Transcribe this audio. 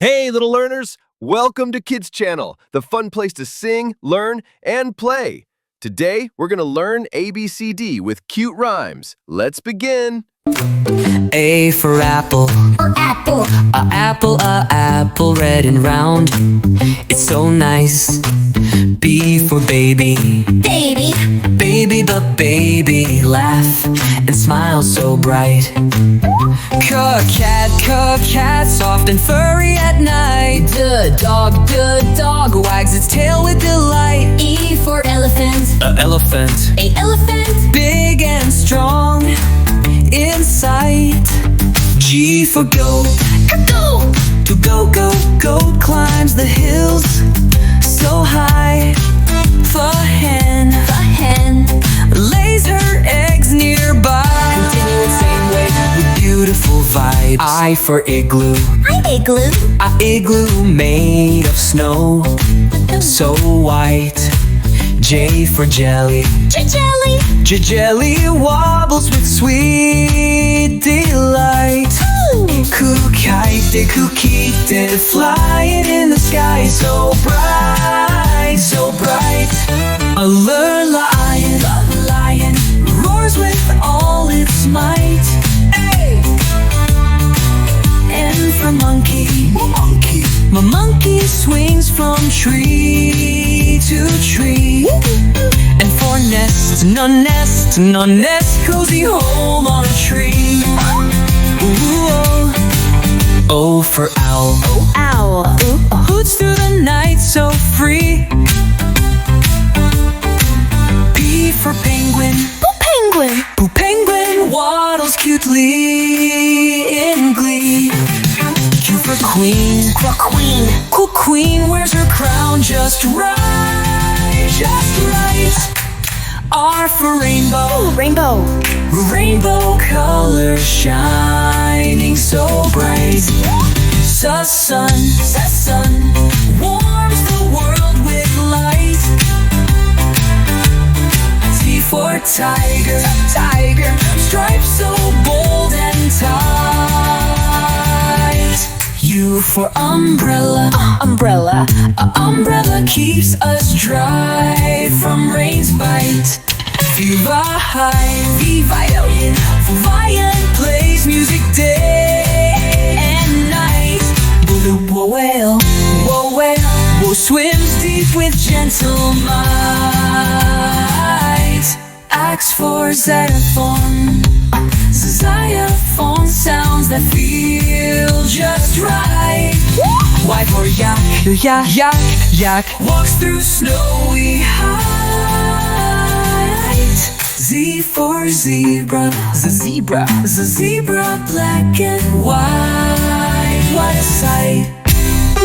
Hey, little learners! Welcome to Kids Channel, the fun place to sing, learn, and play. Today, we're going to learn ABCD with cute rhymes. Let's begin. A for apple. Apple. A apple, red and round. It's so nice. B for baby. Baby. Baby, but baby, laugh and smile so bright. Cat, soft and furry at night. The dog, wags its tail with delight. E for elephant. Elephant. A elephant. Big and strong in sight. G for goat. Go. To goat climbs the hills so high. The hen lays her eggs nearby. Continue the same way with beautiful vibes. I for igloo. Igloo. A igloo made of snow, so white. J for jelly. Jelly. Jelly wobbles with sweet delight. Kite, flying in the sky, so bright, so bright. A lion roars with all its might. Hey! And for monkey, my monkey swings from tree to tree. And for nest, cozy home on a tree. Ooh, O for owl. Owl. Hoots through the night so free. P for penguin. Penguin waddles cutely in glee. Q for queen. Queen wears her crown just right. R for rainbow. Rainbow colors shining so bright. Sun warms the world with light. T for tiger. Stripes so bold and tight. U for umbrella. Umbrella keeps us dry from rain's bite. Viva violin. Violin plays music day and night. Blue whale swims deep with gentle might. X for xylophone. Xylophone sounds that feel just right. Y for yak walks through snowy height. Z for zebra. The zebra black and white. What a sight.